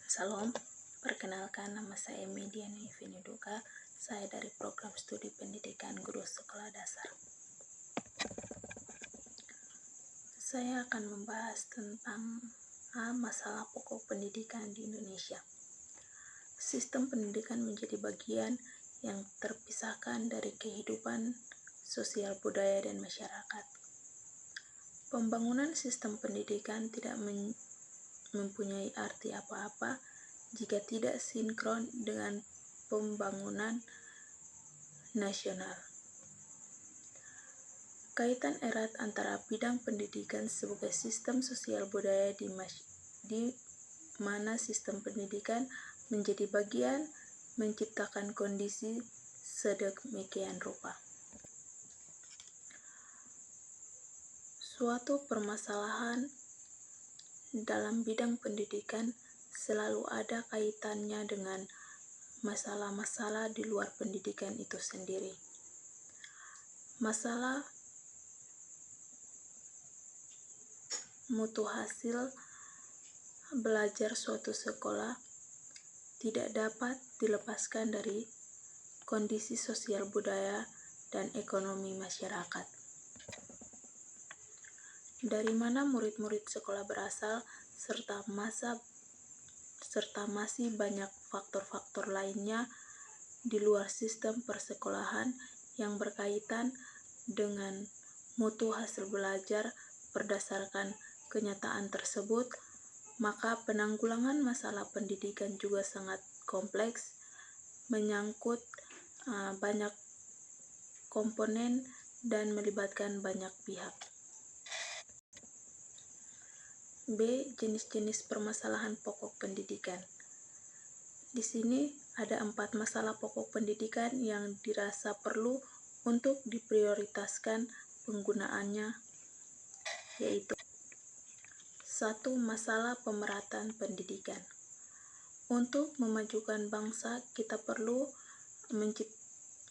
Salam, perkenalkan nama saya Mediana Iviniduka, saya dari program studi pendidikan guru sekolah dasar. Saya akan membahas tentang masalah pokok pendidikan di Indonesia. Sistem pendidikan menjadi bagian yang terpisahkan dari kehidupan sosial budaya dan masyarakat. Pembangunan sistem pendidikan tidak mempunyai arti apa-apa jika tidak sinkron dengan pembangunan nasional. Kaitan erat antara bidang pendidikan sebagai sistem sosial budaya di mana sistem pendidikan menjadi bagian menciptakan kondisi sedemikian rupa. Suatu permasalahan dalam bidang pendidikan selalu ada kaitannya dengan masalah-masalah di luar pendidikan itu sendiri. Masalah mutu hasil belajar suatu sekolah tidak dapat dilepaskan dari kondisi sosial budaya dan ekonomi masyarakat. Dari mana murid-murid sekolah berasal, serta masih banyak faktor-faktor lainnya di luar sistem persekolahan yang berkaitan dengan mutu hasil belajar. Berdasarkan kenyataan tersebut, maka penanggulangan masalah pendidikan juga sangat kompleks, menyangkut banyak komponen dan melibatkan banyak pihak. B. Jenis-jenis permasalahan pokok pendidikan. Di sini ada 4 masalah pokok pendidikan yang dirasa perlu untuk diprioritaskan penggunaannya, yaitu 1. Masalah pemerataan pendidikan. Untuk memajukan bangsa, kita perlu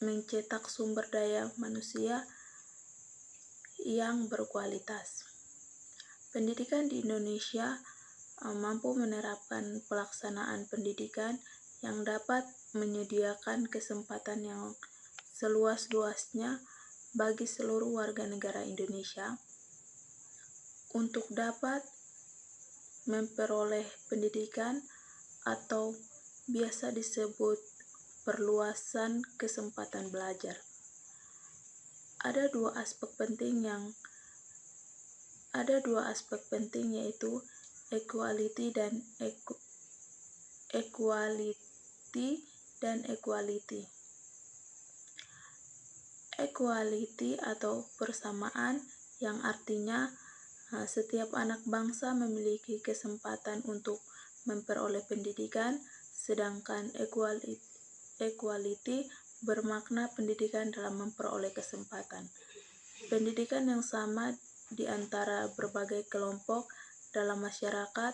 mencetak sumber daya manusia yang berkualitas. Pendidikan di Indonesia mampu menerapkan pelaksanaan pendidikan yang dapat menyediakan kesempatan yang seluas-luasnya bagi seluruh warga negara Indonesia untuk dapat memperoleh pendidikan atau biasa disebut perluasan kesempatan belajar. Ada dua aspek penting yaitu equality dan equality. Equality atau persamaan yang artinya setiap anak bangsa memiliki kesempatan untuk memperoleh pendidikan, sedangkan equality bermakna pendidikan dalam memperoleh kesempatan. Pendidikan yang sama di antara berbagai kelompok dalam masyarakat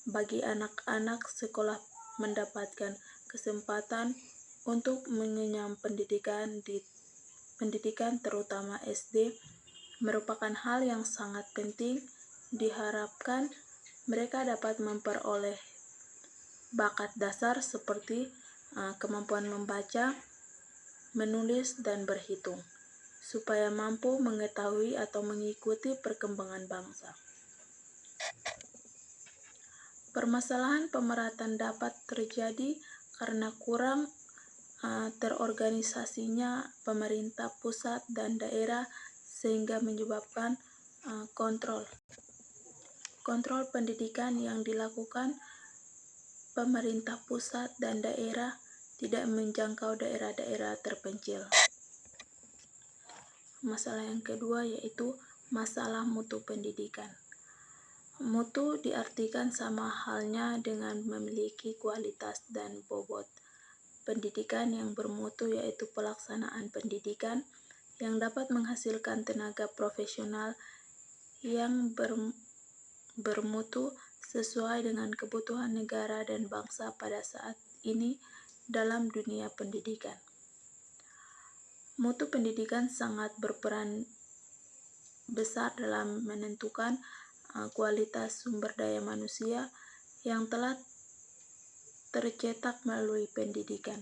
bagi anak-anak sekolah mendapatkan kesempatan untuk mengenyam pendidikan terutama SD merupakan hal yang sangat penting. Diharapkan mereka dapat memperoleh bakat dasar seperti kemampuan membaca, menulis, dan berhitung, supaya mampu mengetahui atau mengikuti perkembangan bangsa. Permasalahan pemerataan dapat terjadi karena kurang terorganisasinya pemerintah pusat dan daerah, sehingga menyebabkan kontrol pendidikan yang dilakukan pemerintah pusat dan daerah tidak menjangkau daerah-daerah terpencil. Masalah yang kedua yaitu masalah mutu pendidikan. Mutu diartikan sama halnya dengan memiliki kualitas dan bobot. Pendidikan yang bermutu yaitu pelaksanaan pendidikan yang dapat menghasilkan tenaga profesional yang bermutu sesuai dengan kebutuhan negara dan bangsa pada saat ini dalam dunia pendidikan. Mutu pendidikan sangat berperan besar dalam menentukan kualitas sumber daya manusia yang telah tercetak melalui pendidikan.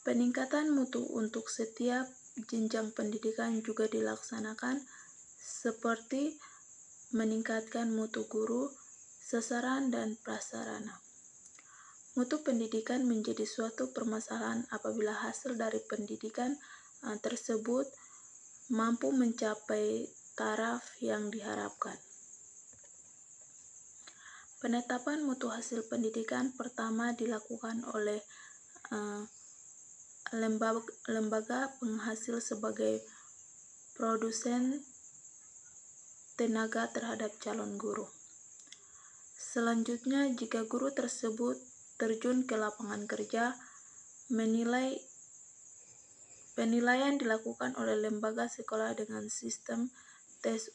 Peningkatan mutu untuk setiap jenjang pendidikan juga dilaksanakan, seperti meningkatkan mutu guru, sasaran, dan prasarana. Mutu pendidikan menjadi suatu permasalahan apabila hasil dari pendidikan tersebut mampu mencapai taraf yang diharapkan. Penetapan mutu hasil pendidikan pertama dilakukan oleh lembaga penghasil sebagai produsen tenaga terhadap calon guru. Selanjutnya, jika guru tersebut terjun ke lapangan kerja, penilaian dilakukan oleh lembaga sekolah dengan sistem tes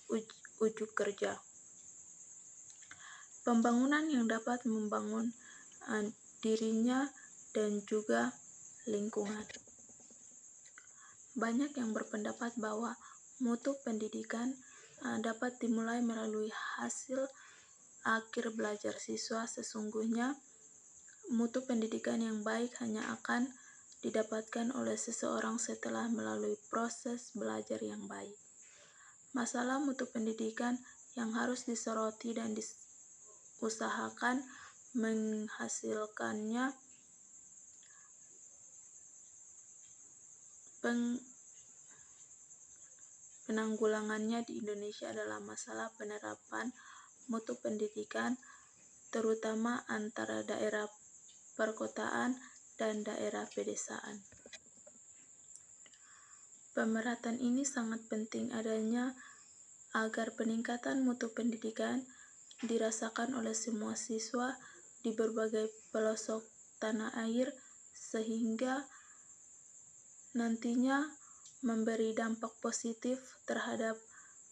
ujuk kerja. Pembangunan yang dapat membangun dirinya dan juga lingkungan. Banyak yang berpendapat bahwa mutu pendidikan dapat dimulai melalui hasil akhir belajar siswa. Sesungguhnya, mutu pendidikan yang baik hanya akan didapatkan oleh seseorang setelah melalui proses belajar yang baik. Masalah mutu pendidikan yang harus disoroti dan diusahakan menghasilkannya penanggulangannya di Indonesia adalah masalah penerapan mutu pendidikan, terutama antara daerah perkotaan dan daerah pedesaan. Pemerataan ini sangat penting adanya agar peningkatan mutu pendidikan dirasakan oleh semua siswa di berbagai pelosok tanah air, sehingga nantinya memberi dampak positif terhadap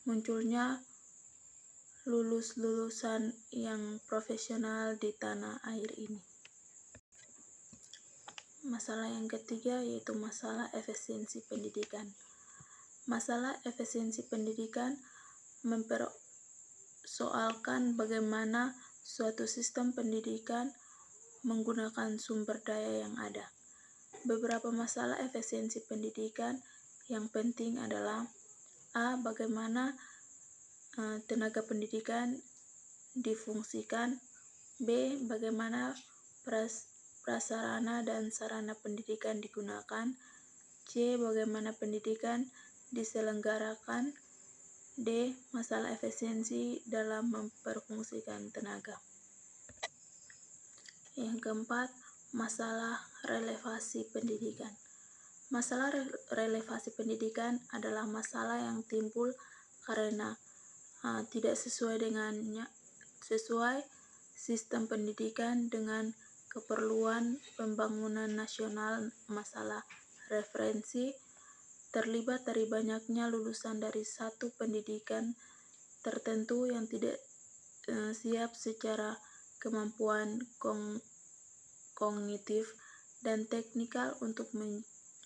munculnya lulusan yang profesional di tanah air ini. Masalah yang ketiga yaitu masalah efisiensi pendidikan. Masalah efisiensi pendidikan mempersoalkan bagaimana suatu sistem pendidikan menggunakan sumber daya yang ada. Beberapa masalah efisiensi pendidikan yang penting adalah A. Bagaimana tenaga pendidikan difungsikan. B. Bagaimana prasarana dan sarana pendidikan digunakan. C. Bagaimana pendidikan diselenggarakan. D. Masalah efisiensi dalam memperfungsikan tenaga. Yang keempat, masalah relevasi pendidikan. Masalah relevasi pendidikan adalah masalah yang timbul karena tidak sesuai sistem pendidikan dengan keperluan pembangunan nasional. Masalah referensi terlibat dari banyaknya lulusan dari satu pendidikan tertentu yang tidak siap secara kemampuan kognitif dan teknikal untuk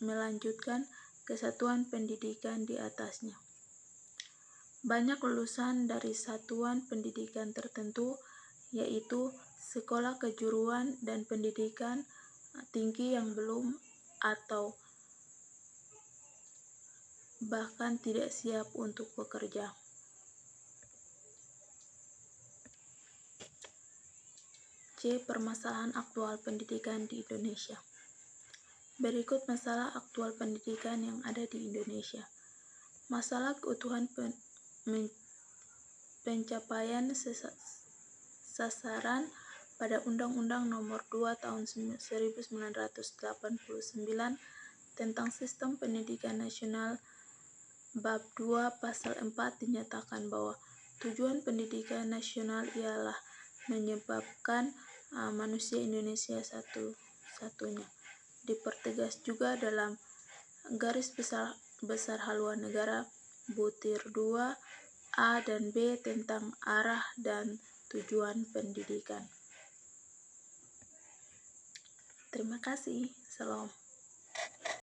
melanjutkan kesatuan pendidikan di atasnya. Banyak lulusan dari satuan pendidikan tertentu, yaitu sekolah kejuruan dan pendidikan tinggi yang belum atau bahkan tidak siap untuk bekerja. C. Permasalahan aktual pendidikan di Indonesia. Berikut masalah aktual pendidikan yang ada di Indonesia. Masalah keutuhan pencapaian sasaran pada Undang-Undang Nomor 2 Tahun 1989 tentang Sistem Pendidikan Nasional. Bab 2 Pasal 4 dinyatakan bahwa tujuan pendidikan nasional ialah menyebabkan manusia Indonesia satu-satunya. Dipertegas juga dalam garis besar haluan negara butir 2 A dan B tentang arah dan tujuan pendidikan. Terima kasih. Salam.